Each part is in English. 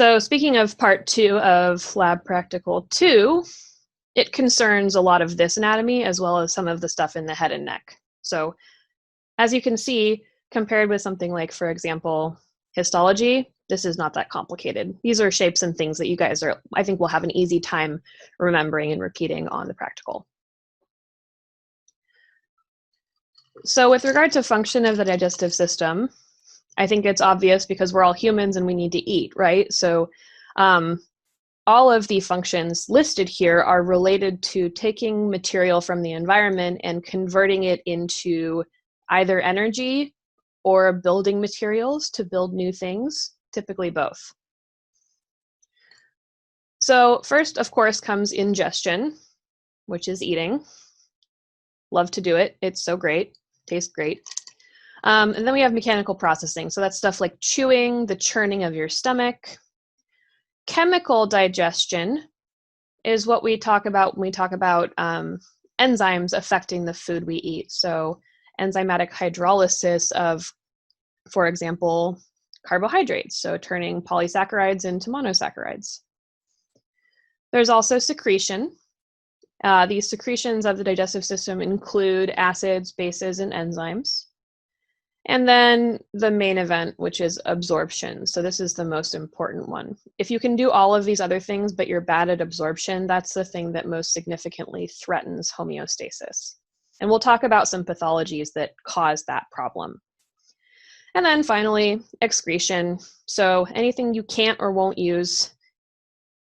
So speaking of part 2 of Lab Practical 2, it concerns a lot of this anatomy as well as some of the stuff in the head and neck. So as you can see, compared with something like, for example, histology, this is not that complicated. These are shapes and things that you guys I think will have an easy time remembering and repeating on the practical. So with regard to function of the digestive system, I think it's obvious because we're all humans and we need to eat, right? So all of the functions listed here are related to taking material from the environment and converting it into either energy or building materials to build new things, typically both. So first, of course, comes ingestion, which is eating. Love to do it. It's so great. Tastes great. And then we have mechanical processing. So that's stuff like chewing, the churning of your stomach. Chemical digestion is what we talk about when we talk about enzymes affecting the food we eat. So enzymatic hydrolysis of, for example, carbohydrates, so turning polysaccharides into monosaccharides. There's also secretion. These secretions of the digestive system include acids, bases, and enzymes. And then the main event, which is absorption. So this is the most important one. If you can do all of these other things, but you're bad at absorption, that's the thing that most significantly threatens homeostasis. And we'll talk about some pathologies that cause that problem. And then finally, excretion. So anything you can't or won't use,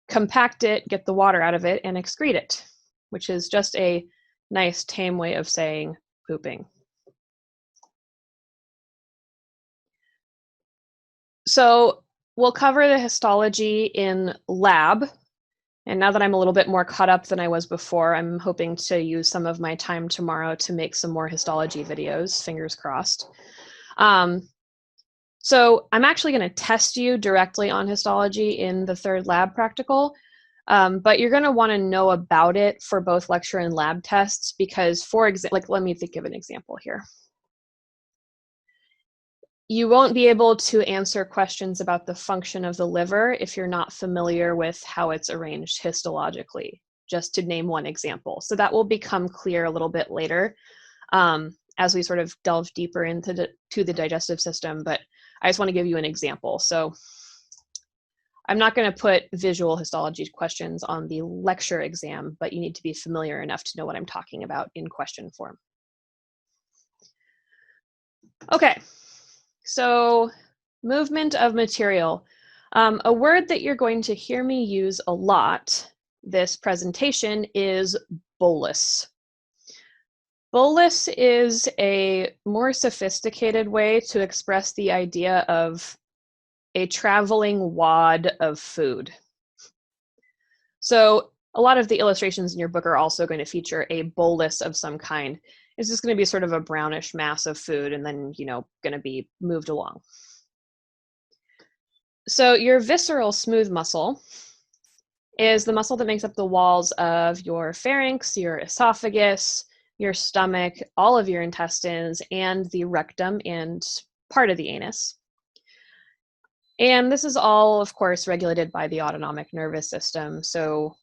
compact it, get the water out of it, and excrete it, which is just a nice, tame way of saying pooping. So we'll cover the histology in lab. And now that I'm a little bit more caught up than I was before, I'm hoping to use some of my time tomorrow to make some more histology videos, fingers crossed. So I'm actually going to test you directly on histology in the third lab practical, but you're going to want to know about it for both lecture and lab tests because, for example, let me think of an example here. You won't be able to answer questions about the function of the liver if you're not familiar with how it's arranged histologically, just to name one example. So that will become clear a little bit later as we sort of delve deeper into the digestive system, but I just want to give you an example. So I'm not going to put visual histology questions on the lecture exam, but you need to be familiar enough to know what I'm talking about in question form. Okay. So movement of material. A word that you're going to hear me use a lot this presentation is bolus. Bolus is a more sophisticated way to express the idea of a traveling wad of food. So a lot of the illustrations in your book are also going to feature a bolus of some kind. It's just going to be sort of a brownish mass of food and then, going to be moved along. So your visceral smooth muscle is the muscle that makes up the walls of your pharynx, your esophagus, your stomach, all of your intestines, and the rectum and part of the anus. And this is all, of course, regulated by the autonomic nervous system. So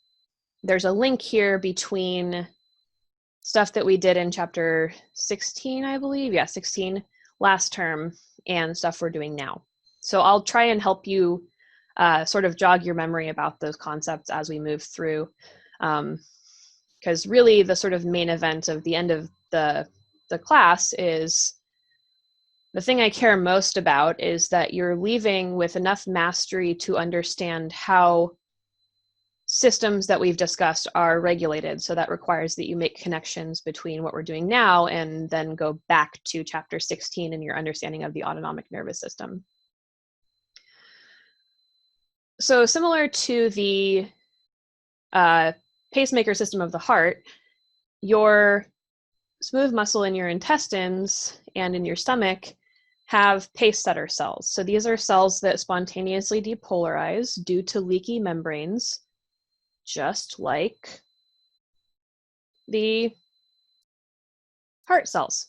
there's a link here between stuff that we did in chapter 16, I believe. Yeah, 16 last term and stuff we're doing now. So I'll try and help you sort of jog your memory about those concepts as we move through. Because really the sort of main event of the end of the class is the thing I care most about is that you're leaving with enough mastery to understand how systems that we've discussed are regulated. So that requires that you make connections between what we're doing now and then go back to chapter 16 and your understanding of the autonomic nervous system. So similar to the pacemaker system of the heart, your smooth muscle in your intestines and in your stomach have pace setter cells. So these are cells that spontaneously depolarize due to leaky membranes, just like the heart cells,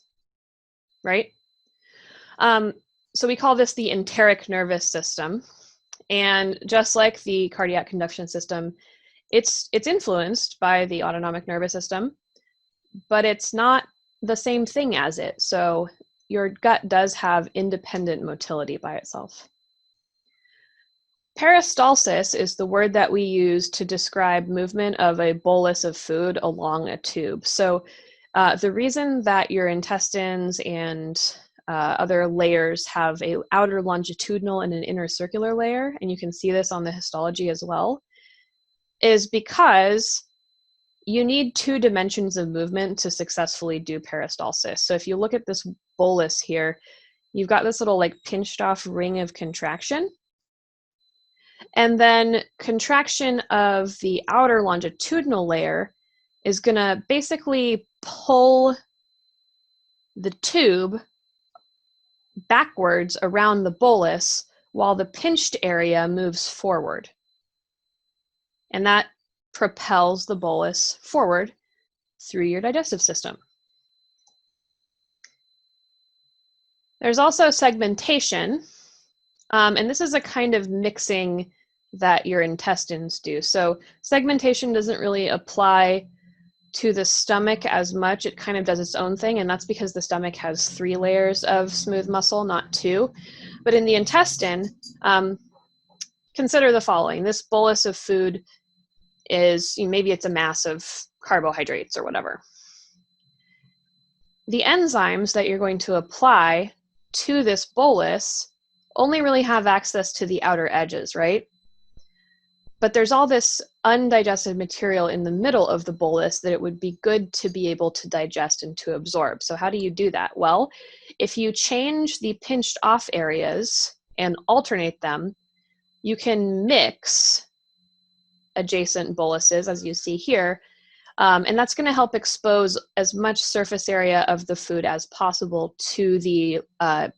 right? So we call this the enteric nervous system. And just like the cardiac conduction system, it's influenced by the autonomic nervous system, but it's not the same thing as it. So your gut does have independent motility by itself. Peristalsis is the word that we use to describe movement of a bolus of food along a tube. So the reason that your intestines and other layers have an outer longitudinal and an inner circular layer, and you can see this on the histology as well, is because you need 2 dimensions of movement to successfully do peristalsis. So if you look at this bolus here, you've got this little like pinched off ring of contraction. And then contraction of the outer longitudinal layer is going to basically pull the tube backwards around the bolus while the pinched area moves forward. And that propels the bolus forward through your digestive system. There's also segmentation, and this is a kind of mixing that your intestines do. So segmentation doesn't really apply to the stomach as much. It kind of does its own thing, and that's because the stomach has 3 layers of smooth muscle, not 2. But in the intestine, consider the following. This bolus of food is, maybe it's a mass of carbohydrates or whatever. The enzymes that you're going to apply to this bolus only really have access to the outer edges, right? But there's all this undigested material in the middle of the bolus that it would be good to be able to digest and to absorb. So how do you do that? Well, if you change the pinched off areas and alternate them, you can mix adjacent boluses, as you see here, and that's going to help expose as much surface area of the food as possible to the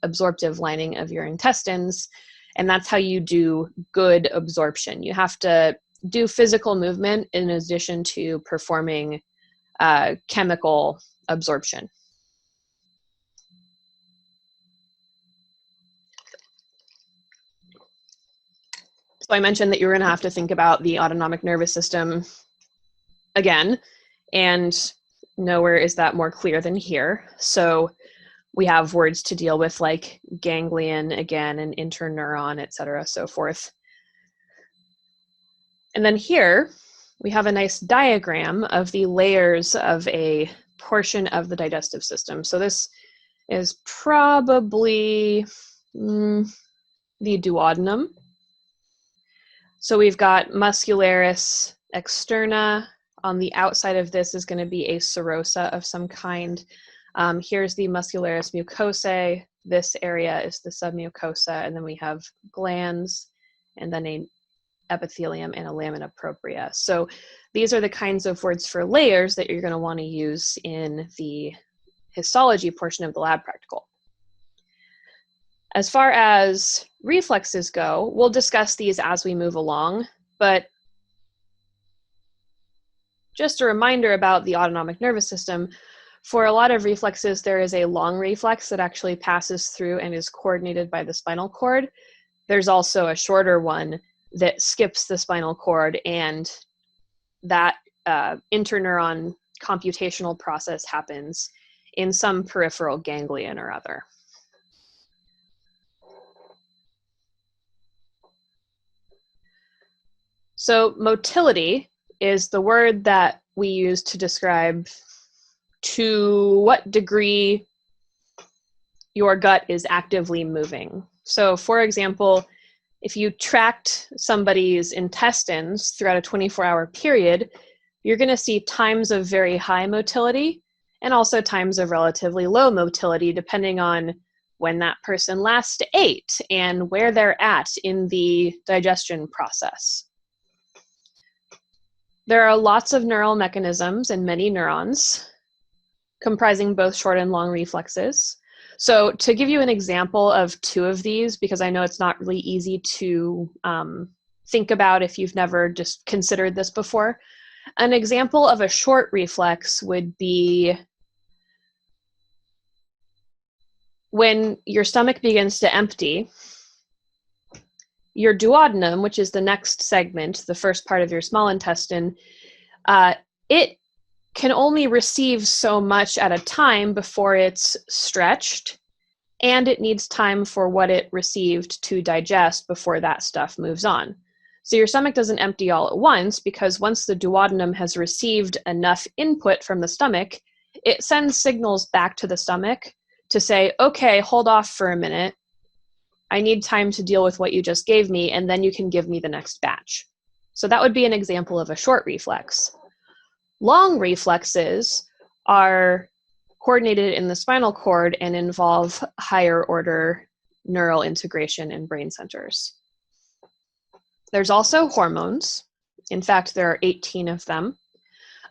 absorptive lining of your intestines. And that's how you do good absorption. You have to do physical movement in addition to performing chemical absorption. So I mentioned that you're going to have to think about the autonomic nervous system again, and nowhere is that more clear than here. So we have words to deal with like ganglion again and interneuron, et cetera, so forth. And then here we have a nice diagram of the layers of a portion of the digestive system. So this is probably the duodenum. So we've got muscularis externa. On the outside of this is going to be a serosa of some kind. Here's the muscularis mucosae. This area is the submucosa, and then we have glands, and then an epithelium and a lamina propria. So these are the kinds of words for layers that you're going to want to use in the histology portion of the lab practical. As far as reflexes go, we'll discuss these as we move along, but just a reminder about the autonomic nervous system. For a lot of reflexes, there is a long reflex that actually passes through and is coordinated by the spinal cord. There's also a shorter one that skips the spinal cord, and that interneuron computational process happens in some peripheral ganglion or other. So motility is the word that we use to describe to what degree your gut is actively moving. So for example, if you tracked somebody's intestines throughout a 24-hour period, you're going to see times of very high motility and also times of relatively low motility, depending on when that person last ate and where they're at in the digestion process. There are lots of neural mechanisms and many neurons, comprising both short and long reflexes. So to give you an example of 2 of these, because I know it's not really easy to think about if you've never just considered this before, an example of a short reflex would be when your stomach begins to empty, your duodenum, which is the next segment, the first part of your small intestine, it can only receive so much at a time before it's stretched, and it needs time for what it received to digest before that stuff moves on. So your stomach doesn't empty all at once, because once the duodenum has received enough input from the stomach, it sends signals back to the stomach to say, okay, hold off for a minute. I need time to deal with what you just gave me, and then you can give me the next batch. So that would be an example of a short reflex. Long reflexes are coordinated in the spinal cord and involve higher order neural integration in brain centers. There's also hormones. In fact, there are 18 of them.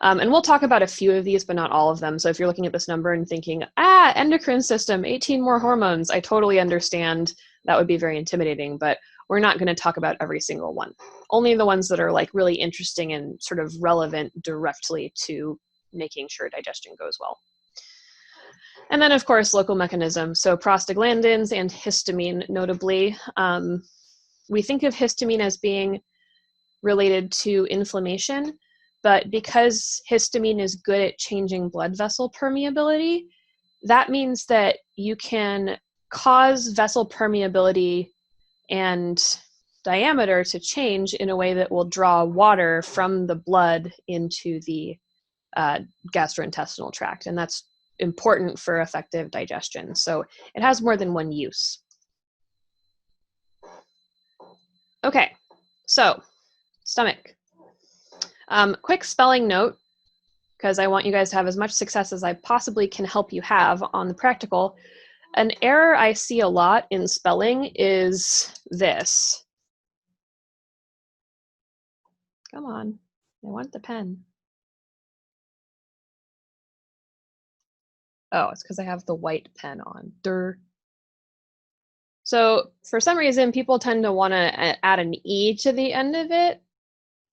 And we'll talk about a few of these, but not all of them. So if you're looking at this number and thinking, endocrine system, 18 more hormones, I totally understand. That would be very intimidating, but we're not going to talk about every single one. Only the ones that are like really interesting and sort of relevant directly to making sure digestion goes well. And then, of course, local mechanisms. So prostaglandins and histamine, notably. We think of histamine as being related to inflammation, but because histamine is good at changing blood vessel permeability, that means that you can cause vessel permeability and diameter to change in a way that will draw water from the blood into the gastrointestinal tract. And that's important for effective digestion. So it has more than one use. Okay, so stomach. Quick spelling note, because I want you guys to have as much success as I possibly can help you have on the practical. An error I see a lot in spelling is this. Come on, I want the pen. Oh, it's because I have the white pen on. Durr. So for some reason, people tend to want to add an E to the end of it,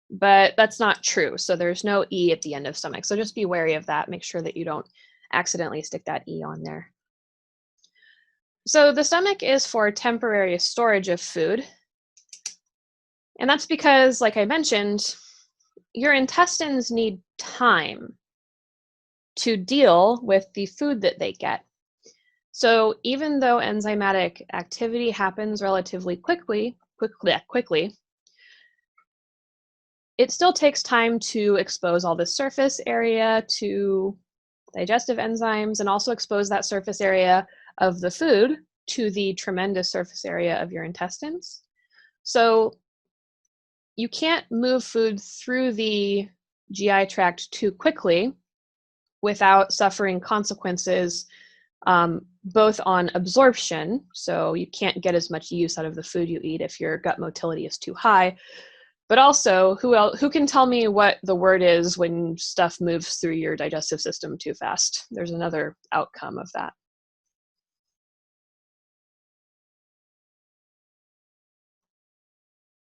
but that's not true. So there's no E at the end of stomach. So just be wary of that. Make sure that you don't accidentally stick that E on there. So the stomach is for temporary storage of food. And that's because, like I mentioned, your intestines need time to deal with the food that they get. So even though enzymatic activity happens relatively quickly, it still takes time to expose all the surface area to digestive enzymes and also expose that surface area of the food to the tremendous surface area of your intestines. So you can't move food through the GI tract too quickly without suffering consequences, both on absorption, so you can't get as much use out of the food you eat if your gut motility is too high, but also who can tell me what the word is when stuff moves through your digestive system too fast? There's another outcome of that.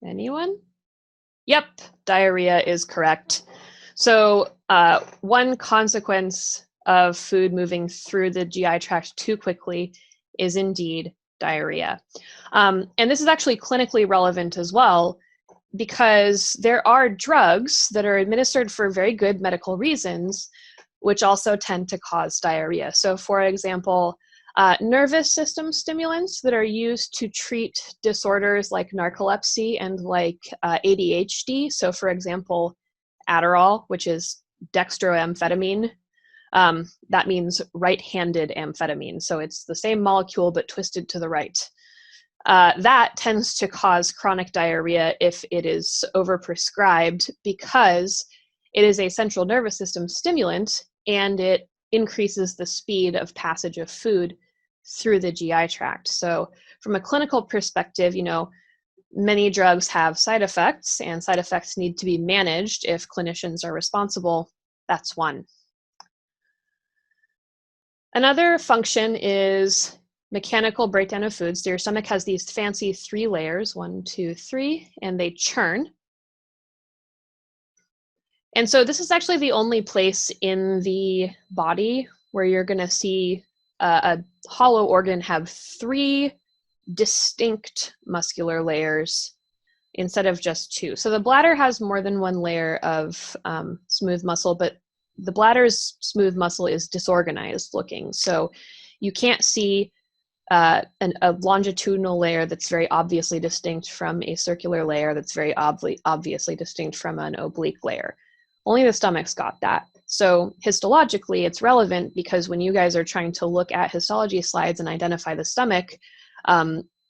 Anyone? Yep, diarrhea is correct. So one consequence of food moving through the GI tract too quickly is indeed diarrhea. And this is actually clinically relevant as well, because there are drugs that are administered for very good medical reasons, which also tend to cause diarrhea. So for example, nervous system stimulants that are used to treat disorders like narcolepsy and like ADHD. So for example, Adderall, which is dextroamphetamine. That means right-handed amphetamine. So it's the same molecule, but twisted to the right. That tends to cause chronic diarrhea if it is overprescribed, because it is a central nervous system stimulant and it increases the speed of passage of food through the GI tract. So from a clinical perspective, many drugs have side effects, and side effects need to be managed if clinicians are responsible. That's one. Another function is mechanical breakdown of food. So your stomach has these fancy 3 layers, 1, 2, 3, and they churn. And so this is actually the only place in the body where you're going to see a hollow organ have 3 distinct muscular layers instead of just two. So the bladder has more than one layer of smooth muscle, but the bladder's smooth muscle is disorganized looking. So you can't see a longitudinal layer that's very obviously distinct from a circular layer that's very obviously distinct from an oblique layer. Only the stomach's got that. So histologically, it's relevant because when you guys are trying to look at histology slides and identify the stomach,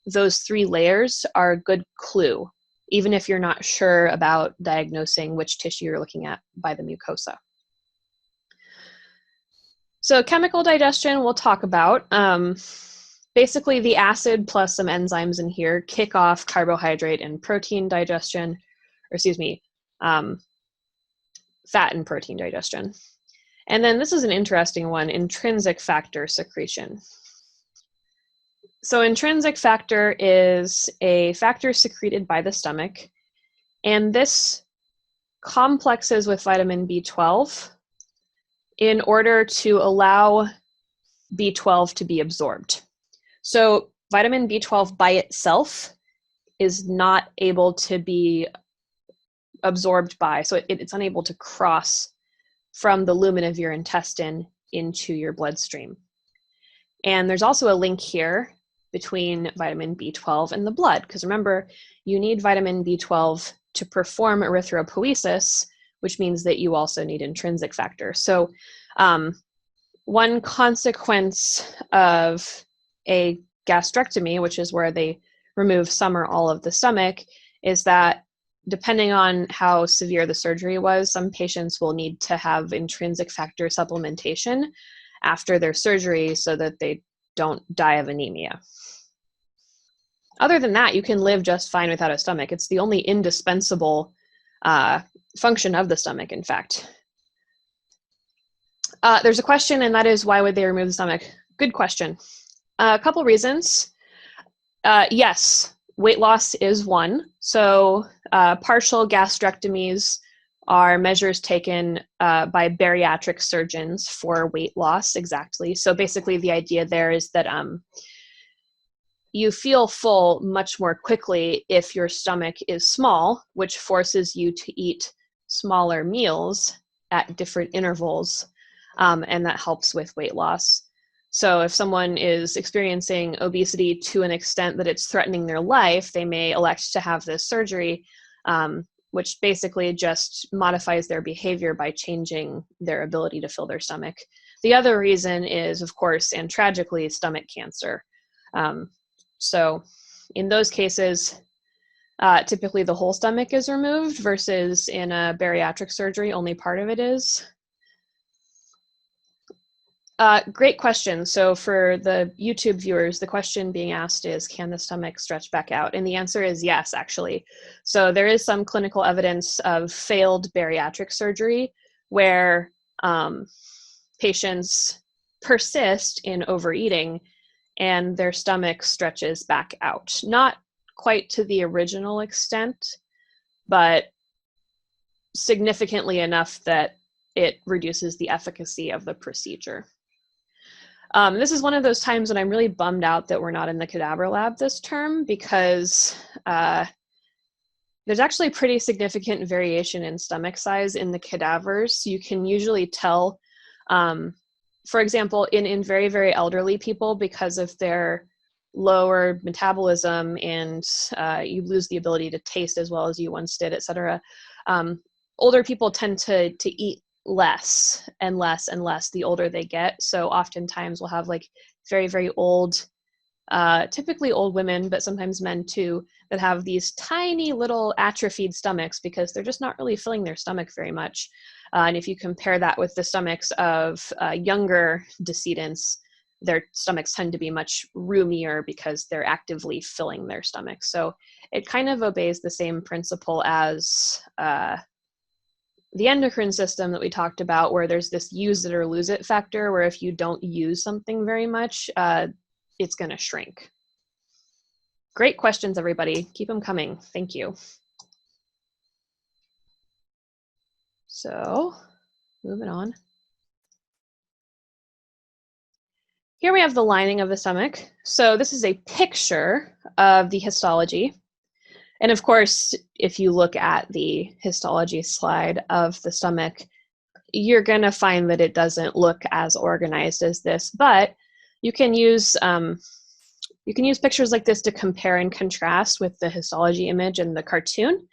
those three layers are a good clue, even if you're not sure about diagnosing which tissue you're looking at by the mucosa. So chemical digestion we'll talk about. Basically, the acid plus some enzymes in here kick off carbohydrate and protein digestion, or excuse me, fat and protein digestion. And then this is an interesting one, intrinsic factor secretion. So intrinsic factor is a factor secreted by the stomach, and this complexes with vitamin B12 in order to allow B12 to be absorbed. So vitamin B12 by itself is not able to be absorbed by, so it's unable to cross from the lumen of your intestine into your bloodstream. And there's also a link here between vitamin B12 and the blood, because remember, you need vitamin B12 to perform erythropoiesis, which means that you also need intrinsic factor. So one consequence of a gastrectomy, which is where they remove some or all of the stomach, is that depending on how severe the surgery was, some patients will need to have intrinsic factor supplementation after their surgery so that they don't die of anemia. Other than that, you can live just fine without a stomach. It's the only indispensable function of the stomach, in fact. There's a question, and that is, why would they remove the stomach? Good question. A couple reasons. Yes, weight loss is one. So partial gastrectomies are measures taken by bariatric surgeons for weight loss, exactly. So basically the idea there is that you feel full much more quickly if your stomach is small, which forces you to eat smaller meals at different intervals, and that helps with weight loss. So if someone is experiencing obesity to an extent that it's threatening their life, they may elect to have this surgery, which basically just modifies their behavior by changing their ability to fill their stomach. The other reason is, of course, and tragically, stomach cancer. So in those cases, typically the whole stomach is removed versus in a bariatric surgery, only part of it is. Great question. So for the YouTube viewers, the question being asked is, can the stomach stretch back out? And the answer is yes, actually. So there is some clinical evidence of failed bariatric surgery where patients persist in overeating and their stomach stretches back out. Not quite to the original extent, but significantly enough that it reduces the efficacy of the procedure. This is one of those times when I'm really bummed out that we're not in the cadaver lab this term, because there's actually pretty significant variation in stomach size in the cadavers. You can usually tell, for example, in very, very elderly people, because of their lower metabolism and you lose the ability to taste as well as you once did, et cetera. Older people tend to eat less and less and less the older they get. So oftentimes we'll have like very, very old, typically old women, but sometimes men too, that have these tiny little atrophied stomachs because they're just not really filling their stomach very much. And if you compare that with the stomachs of younger decedents, their stomachs tend to be much roomier because they're actively filling their stomach. So it kind of obeys the same principle as the endocrine system that we talked about, where there's this use it or lose it factor, where if you don't use something very much, it's going to shrink. Great questions, everybody. Keep them coming. Thank you. So, moving on. Here we have the lining of the stomach. So this is a picture of the histology. And of course, if you look at the histology slide of the stomach, you're going to find that it doesn't look as organized as this, but you can use pictures like this to compare and contrast with the histology image and the cartoon,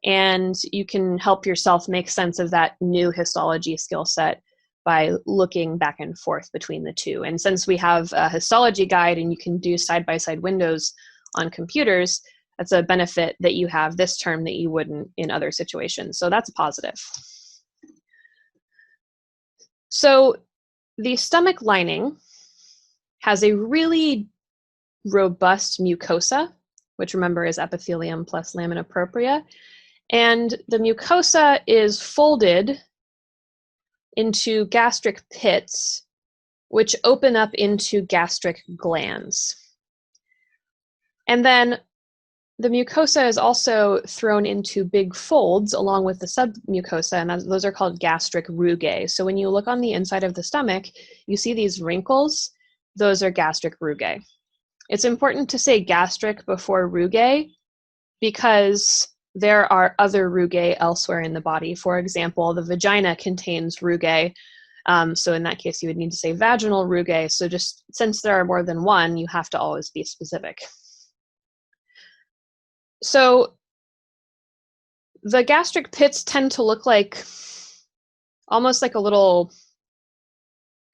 and you can help yourself make sense of that new histology skill set by looking back and forth between the two. And since we have a histology guide and you can do side-by-side windows on computers, that's a benefit that you have this term that you wouldn't in other situations. So that's positive. So the stomach lining has a really robust mucosa, which remember is epithelium plus lamina propria. And the mucosa is folded into gastric pits, which open up into gastric glands. And then the mucosa is also thrown into big folds along with the submucosa, and those are called gastric rugae. So when you look on the inside of the stomach, you see these wrinkles. Those are gastric rugae. It's important to say gastric before rugae because there are other rugae elsewhere in the body. For example, the vagina contains rugae. So in that case, you would need to say vaginal rugae. So just since there are more than one, you have to always be specific. So the gastric pits tend to look like almost like a little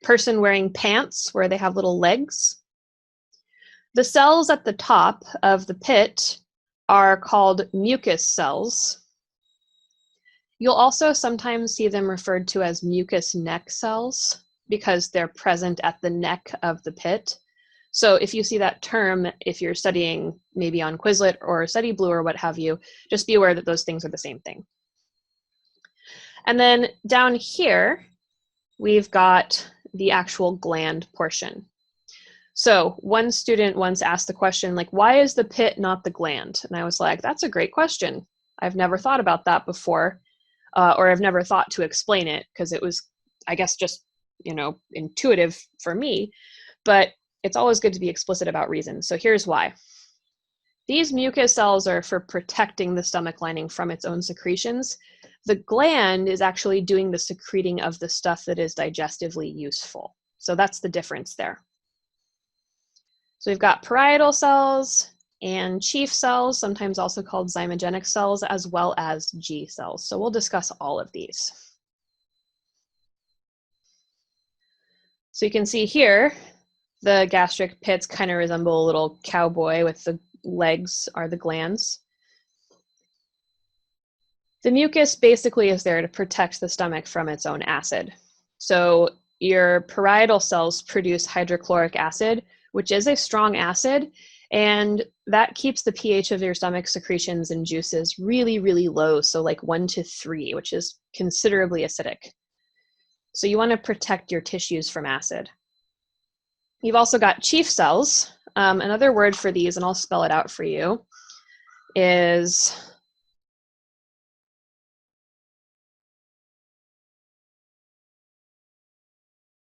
person wearing pants where they have little legs. The cells at the top of the pit are called mucus cells. You'll also sometimes see them referred to as mucus neck cells because they're present at the neck of the pit. So if you see that term, if you're studying maybe on Quizlet or Study Blue or what have you, just be aware that those things are the same thing. And then down here, we've got the actual gland portion. So one student once asked the question, like, why is the pit not the gland? And I was like, that's a great question. I've never thought about that before, or I've never thought to explain it because it was, I guess, just, intuitive for me. But it's always good to be explicit about reasons. So here's why. These mucus cells are for protecting the stomach lining from its own secretions. The gland is actually doing the secreting of the stuff that is digestively useful. So that's the difference there. So we've got parietal cells and chief cells, sometimes also called zymogenic cells, as well as G cells. So we'll discuss all of these. So you can see here, the gastric pits kind of resemble a little cowboy with the legs are the glands. The mucus basically is there to protect the stomach from its own acid. So your parietal cells produce hydrochloric acid, which is a strong acid, and that keeps the pH of your stomach secretions and juices really, really low, so like 1 to 3, which is considerably acidic. So you want to protect your tissues from acid. You've also got chief cells. Another word for these, and I'll spell it out for you, is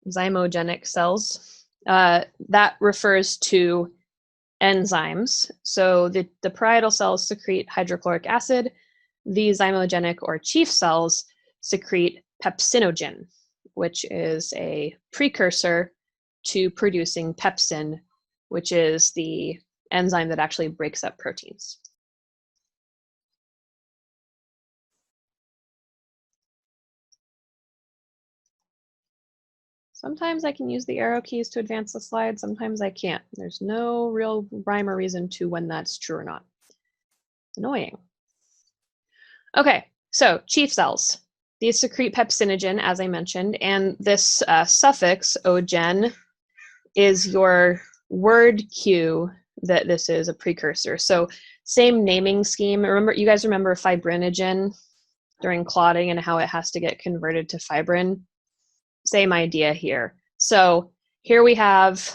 zymogenic cells. That refers to enzymes. So the parietal cells secrete hydrochloric acid. The zymogenic or chief cells secrete pepsinogen, which is a precursor to producing pepsin, which is the enzyme that actually breaks up proteins. Sometimes I can use the arrow keys to advance the slide, sometimes I can't. There's no real rhyme or reason to when that's true or not. Annoying. Okay, so chief cells. These secrete pepsinogen, as I mentioned, and this suffix, ogen, is your word cue that this is a precursor. So same naming scheme. You guys remember fibrinogen during clotting and how it has to get converted to fibrin? Same idea here. So here we have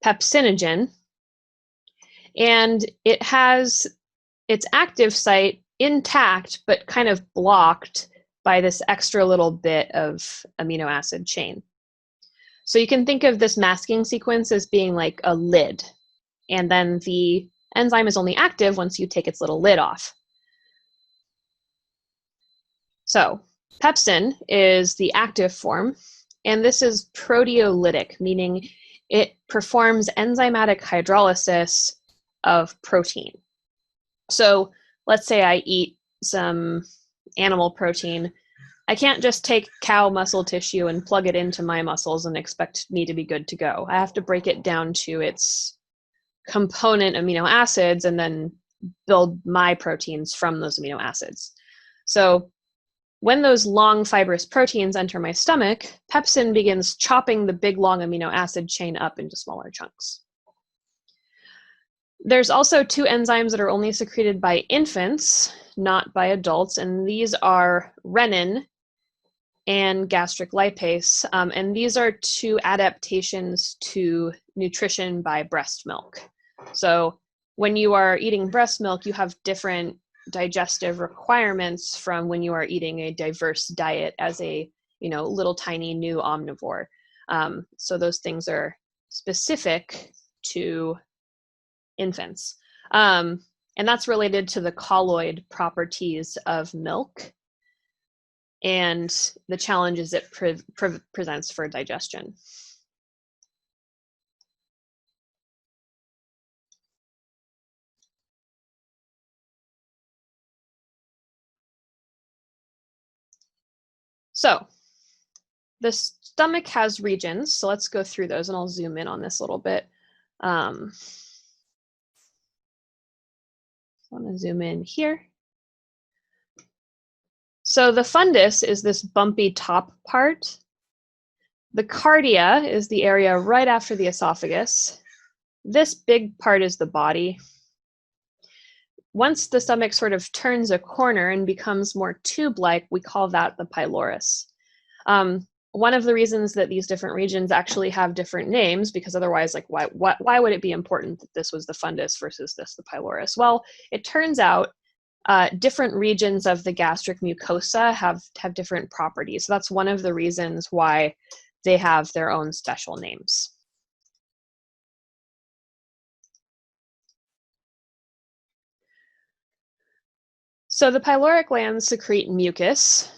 pepsinogen, and it has its active site intact, but kind of blocked by this extra little bit of amino acid chain. So you can think of this masking sequence as being like a lid, and then the enzyme is only active once you take its little lid off. So pepsin is the active form, and this is proteolytic, meaning it performs enzymatic hydrolysis of protein. So let's say I eat some animal protein. I can't just take cow muscle tissue and plug it into my muscles and expect me to be good to go. I have to break it down to its component amino acids and then build my proteins from those amino acids. So when those long fibrous proteins enter my stomach, pepsin begins chopping the big long amino acid chain up into smaller chunks. There's also two enzymes that are only secreted by infants, not by adults, and these are renin and gastric lipase, and these are two adaptations to nutrition by breast milk. So when you are eating breast milk, you have different digestive requirements from when you are eating a diverse diet as a little tiny new omnivore. So those things are specific to infants. And that's related to the colloid properties of milk and the challenges it presents for digestion. So the stomach has regions, so let's go through those, and I'll zoom in on this a little bit. I want to zoom in here. So the fundus is this bumpy top part. The cardia is the area right after the esophagus. This big part is the body. Once the stomach sort of turns a corner and becomes more tube-like, we call that the pylorus. One of the reasons that these different regions actually have different names, because otherwise, like, why would it be important that this was the fundus versus this the pylorus? Well, it turns out different regions of the gastric mucosa have different properties. So that's one of the reasons why they have their own special names. So the pyloric glands secrete mucus,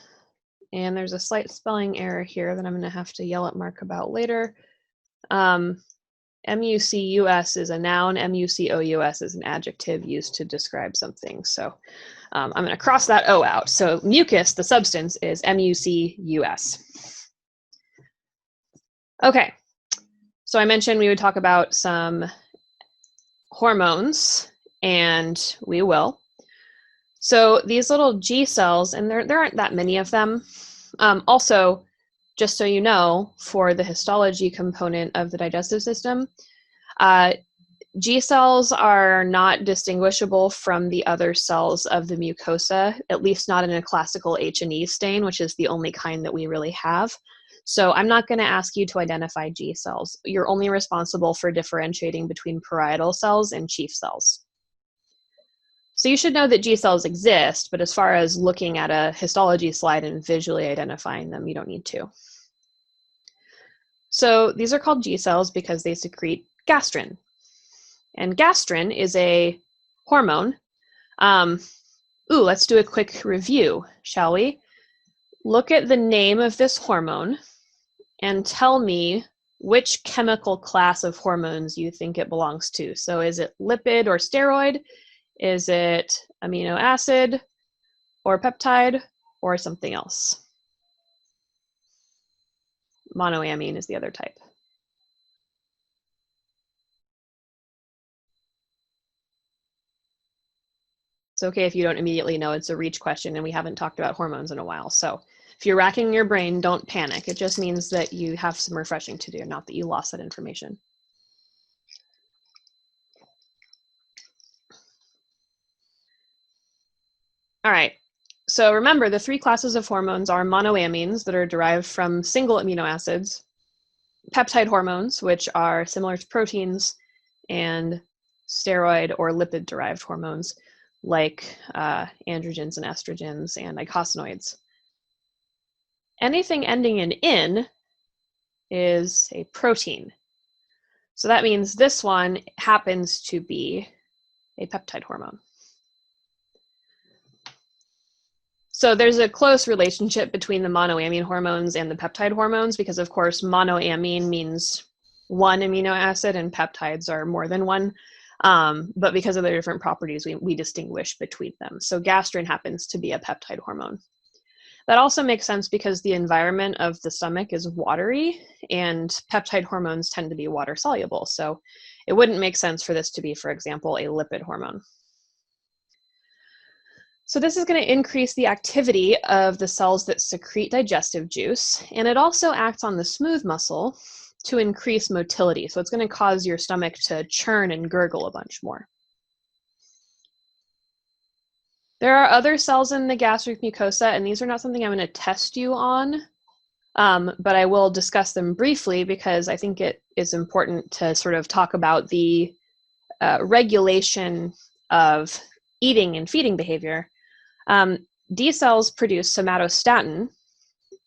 and there's a slight spelling error here that I'm going to have to yell at Mark about later. MUCUS is a noun, MUCOUS is an adjective used to describe something. So I'm going to cross that O out. So mucus, the substance, is MUCUS. Okay, so I mentioned we would talk about some hormones, and we will. So these little G cells, and there aren't that many of them. Also, just so you know, for the histology component of the digestive system, G cells are not distinguishable from the other cells of the mucosa, at least not in a classical H&E stain, which is the only kind that we really have. So I'm not going to ask you to identify G cells. You're only responsible for differentiating between parietal cells and chief cells. So you should know that G cells exist, but as far as looking at a histology slide and visually identifying them, you don't need to. So these are called G cells because they secrete gastrin. And gastrin is a hormone. Let's do a quick review, shall we? Look at the name of this hormone and tell me which chemical class of hormones you think it belongs to. So is it lipid or steroid? Is it amino acid or peptide or something else? Monoamine is the other type. It's okay if you don't immediately know. It's a reach question, and we haven't talked about hormones in a while. So if you're racking your brain, don't panic. It just means that you have some refreshing to do, not that you lost that information. All right. So remember, the three classes of hormones are monoamines that are derived from single amino acids, peptide hormones, which are similar to proteins, and steroid or lipid-derived hormones like androgens and estrogens and eicosanoids. Anything ending in is a protein. So that means this one happens to be a peptide hormone. So there's a close relationship between the monoamine hormones and the peptide hormones because, of course, monoamine means one amino acid and peptides are more than one. But because of their different properties, we distinguish between them. So gastrin happens to be a peptide hormone. That also makes sense because the environment of the stomach is watery and peptide hormones tend to be water soluble. So it wouldn't make sense for this to be, for example, a lipid hormone. So this is going to increase the activity of the cells that secrete digestive juice, and it also acts on the smooth muscle to increase motility. So it's going to cause your stomach to churn and gurgle a bunch more. There are other cells in the gastric mucosa, and these are not something I'm going to test you on, but I will discuss them briefly because I think it is important to sort of talk about the regulation of eating and feeding behavior. These cells produce somatostatin,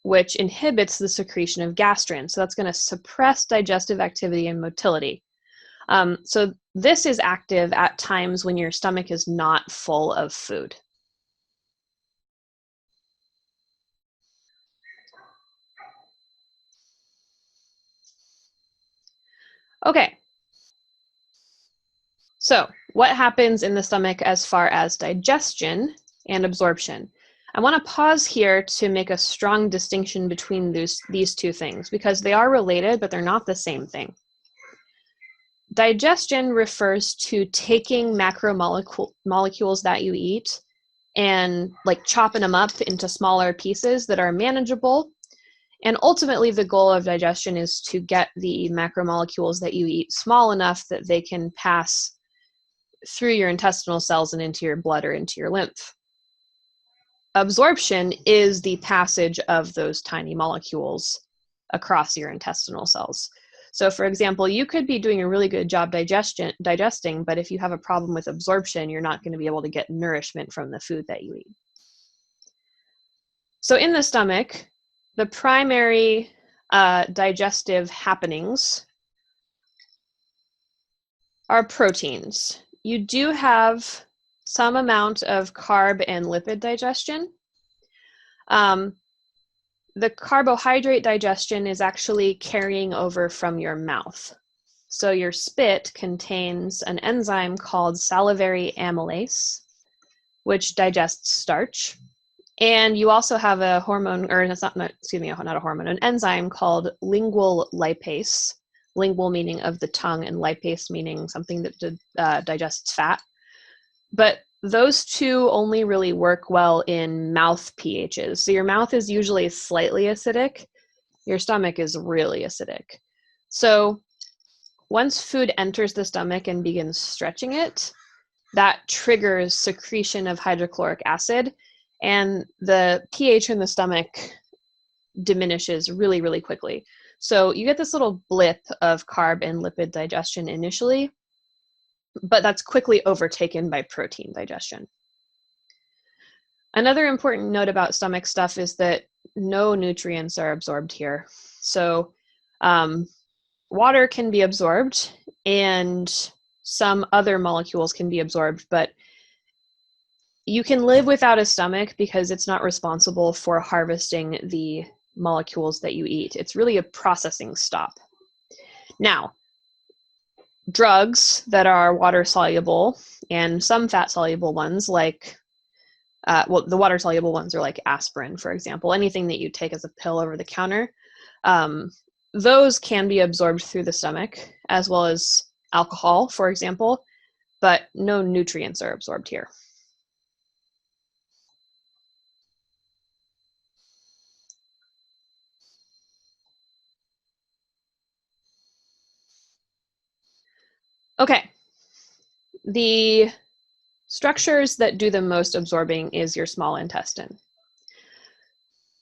which inhibits the secretion of gastrin. So that's going to suppress digestive activity and motility. So this is active at times when your stomach is not full of food. Okay. So what happens in the stomach as far as digestion and absorption? I want to pause here to make a strong distinction between these two things because they are related, but they're not the same thing. Digestion refers to taking macromolecules that you eat and like chopping them up into smaller pieces that are manageable. And ultimately, the goal of digestion is to get the macromolecules that you eat small enough that they can pass through your intestinal cells and into your blood or into your lymph. Absorption is the passage of those tiny molecules across your intestinal cells. So for example, you could be doing a really good job digesting, but if you have a problem with absorption, you're not going to be able to get nourishment from the food that you eat. So in the stomach, the primary digestive happenings are proteins. You do have some amount of carb and lipid digestion. The carbohydrate digestion is actually carrying over from your mouth. So your spit contains an enzyme called salivary amylase, which digests starch. And you also have a hormone, or it's not a hormone, an enzyme called lingual lipase. Lingual meaning of the tongue and lipase meaning something that digests fat. But those two only really work well in mouth pHs. So your mouth is usually slightly acidic. Your stomach is really acidic. So once food enters the stomach and begins stretching it, that triggers secretion of hydrochloric acid, and the pH in the stomach diminishes really, really quickly. So you get this little blip of carb and lipid digestion initially, but that's quickly overtaken by protein digestion. Another important note about stomach stuff is that no nutrients are absorbed here. So water can be absorbed and some other molecules can be absorbed, but you can live without a stomach because it's not responsible for harvesting the molecules that you eat. It's really a processing stop. Now, drugs that are water soluble and some fat soluble ones like, the water soluble ones are like aspirin, for example, anything that you take as a pill over the counter, those can be absorbed through the stomach as well as alcohol, for example, but no nutrients are absorbed here. Okay, the structures that do the most absorbing is your small intestine,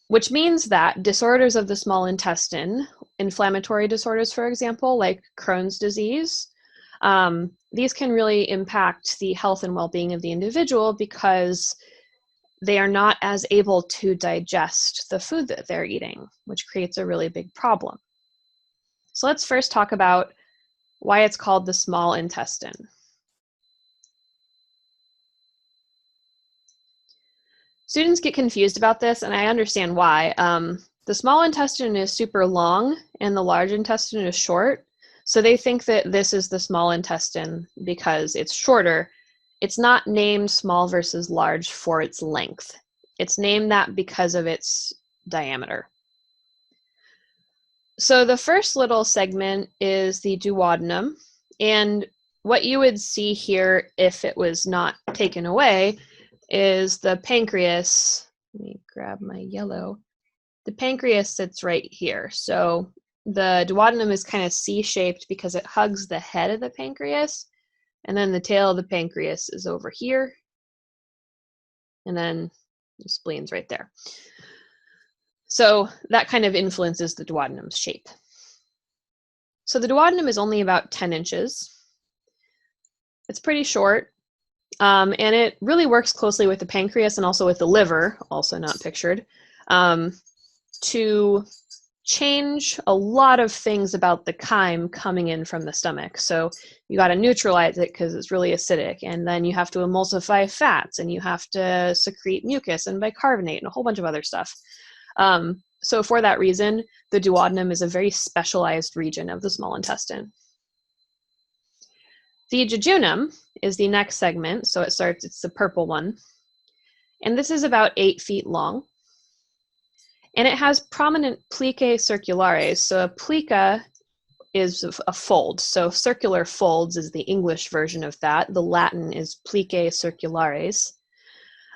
which means that disorders of the small intestine, inflammatory disorders, for example, like Crohn's disease, these can really impact the health and well-being of the individual because they are not as able to digest the food that they're eating, which creates a really big problem. So let's first talk about why it's called the small intestine. Students get confused about this, and I understand why. The small intestine is super long and the large intestine is short. So they think that this is the small intestine because it's shorter. It's not named small versus large for its length. It's named that because of its diameter. So the first little segment is the duodenum. And what you would see here if it was not taken away is the pancreas. Let me grab my yellow. The pancreas sits right here. So the duodenum is kind of C-shaped because it hugs the head of the pancreas, and then the tail of the pancreas is over here, and then the spleen's right there. So that kind of influences the duodenum's shape. So the duodenum is only about 10 inches. It's pretty short. And it really works closely with the pancreas and also with the liver, also not pictured, to change a lot of things about the chyme coming in from the stomach. So you got to neutralize it because it's really acidic, and then you have to emulsify fats, and you have to secrete mucus and bicarbonate and a whole bunch of other stuff. So for that reason, the duodenum is a very specialized region of the small intestine. The jejunum is the next segment, so it's the purple one. And this is about 8 feet long. And it has prominent plicae circulares. So a plica is a fold. So circular folds is the English version of that. The Latin is plicae circulares.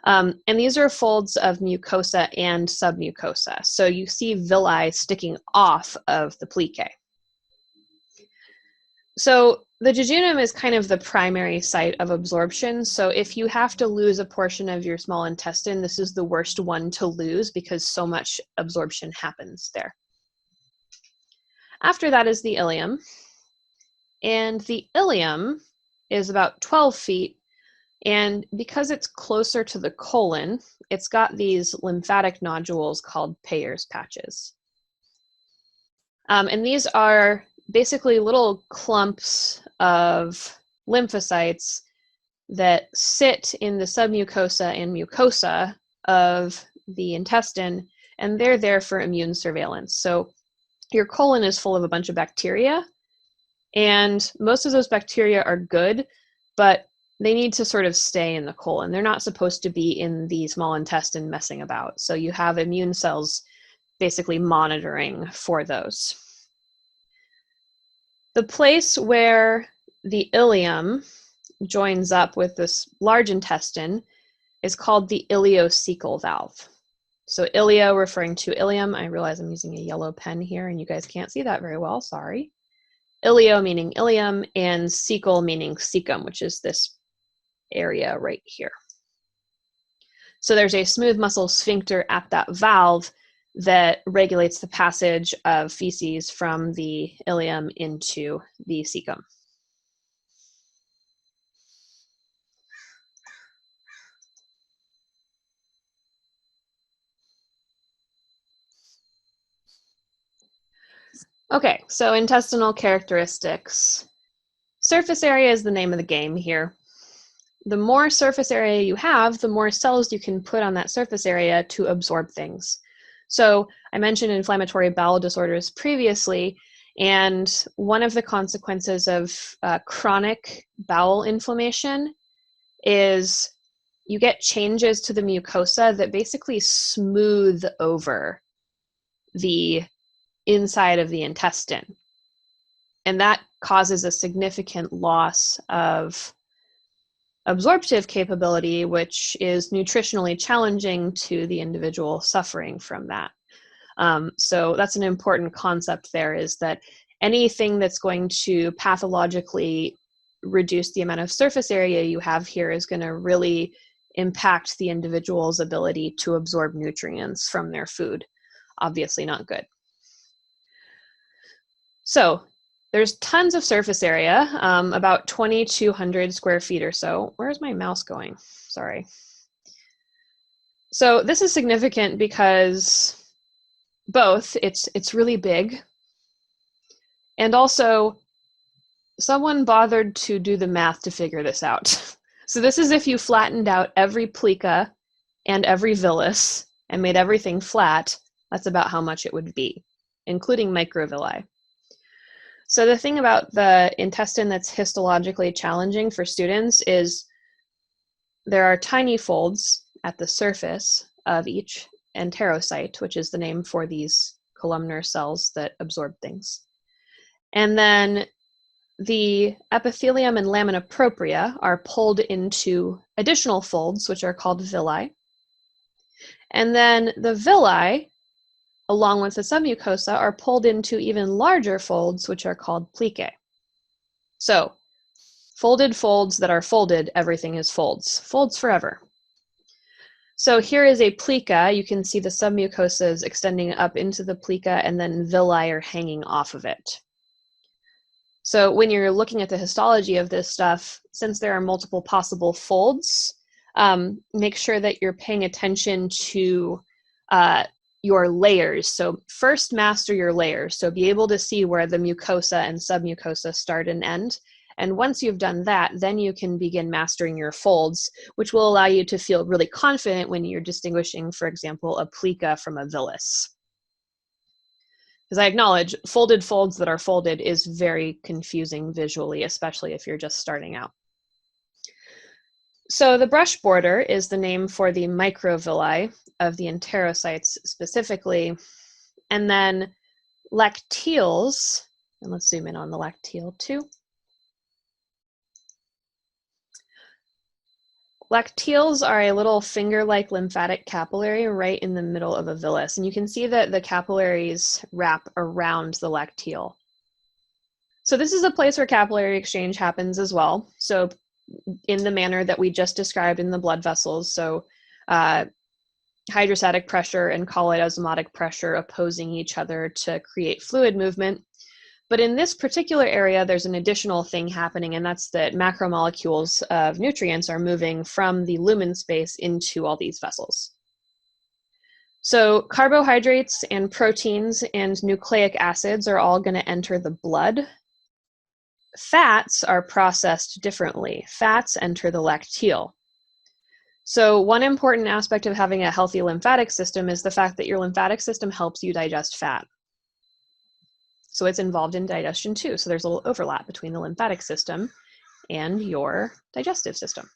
And these are folds of mucosa and submucosa. So you see villi sticking off of the plicae. So the jejunum is kind of the primary site of absorption. So if you have to lose a portion of your small intestine, this is the worst one to lose because so much absorption happens there. After that is the ileum. And the ileum is about 12 feet. And because it's closer to the colon, it's got these lymphatic nodules called Peyer's patches. And these are basically little clumps of lymphocytes that sit in the submucosa and mucosa of the intestine, and they're there for immune surveillance. So your colon is full of a bunch of bacteria, and most of those bacteria are good, but they need to sort of stay in the colon. They're not supposed to be in the small intestine messing about. So you have immune cells basically monitoring for those. The place where the ileum joins up with this large intestine is called the ileocecal valve. So ileo referring to ileum. I realize I'm using a yellow pen here and you guys can't see that very well, sorry. Ileo meaning ileum and cecal meaning cecum, which is this area right here. So there's a smooth muscle sphincter at that valve that regulates the passage of feces from the ileum into the cecum. Okay, so intestinal characteristics. Surface area is the name of the game here. The more surface area you have, the more cells you can put on that surface area to absorb things. So I mentioned inflammatory bowel disorders previously, and one of the consequences of chronic bowel inflammation is you get changes to the mucosa that basically smooth over the inside of the intestine. And that causes a significant loss of absorptive capability, which is nutritionally challenging to the individual suffering from that. So that's an important concept there, is that anything that's going to pathologically reduce the amount of surface area you have here is going to really impact the individual's ability to absorb nutrients from their food. Obviously not good. So there's tons of surface area, about 2,200 square feet or so. Where's my mouse going? Sorry. So this is significant because both it's really big, And also, someone bothered to do the math to figure this out. So this is if you flattened out every plica and every villus and made everything flat, that's about how much it would be, including microvilli. So the thing about the intestine that's histologically challenging for students is there are tiny folds at the surface of each enterocyte, which is the name for these columnar cells that absorb things. And then the epithelium and lamina propria are pulled into additional folds, which are called villi. And then the villi, along with the submucosa, are pulled into even larger folds, which are called plicae. So, folded folds that are folded, everything is folds. Folds forever. So here is a plica. You can see the submucosas extending up into the plica, and then villi are hanging off of it. So when you're looking at the histology of this stuff, since there are multiple possible folds, make sure that you're paying attention to your layers. So first master your layers. So be able to see where the mucosa and submucosa start and end. And once you've done that, then you can begin mastering your folds, which will allow you to feel really confident when you're distinguishing, for example, a plica from a villus. Because I acknowledge folded folds that are folded is very confusing visually, especially if you're just starting out. So the brush border is the name for the microvilli of the enterocytes specifically. And then lacteals, and let's zoom in on the lacteal too. Lacteals are a little finger-like lymphatic capillary right in the middle of a villus. And you can see that the capillaries wrap around the lacteal. So this is a place where capillary exchange happens as well. So in the manner that we just described in the blood vessels. So hydrostatic pressure and colloid osmotic pressure opposing each other to create fluid movement. But in this particular area, there's an additional thing happening, and that's that macromolecules of nutrients are moving from the lumen space into all these vessels. So carbohydrates and proteins and nucleic acids are all going to enter the blood. Fats are processed differently. Fats enter the lacteal. So one important aspect of having a healthy lymphatic system is the fact that your lymphatic system helps you digest fat. So it's involved in digestion too. So there's a little overlap between the lymphatic system and your digestive system.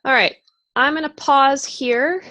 All right, I'm going to pause here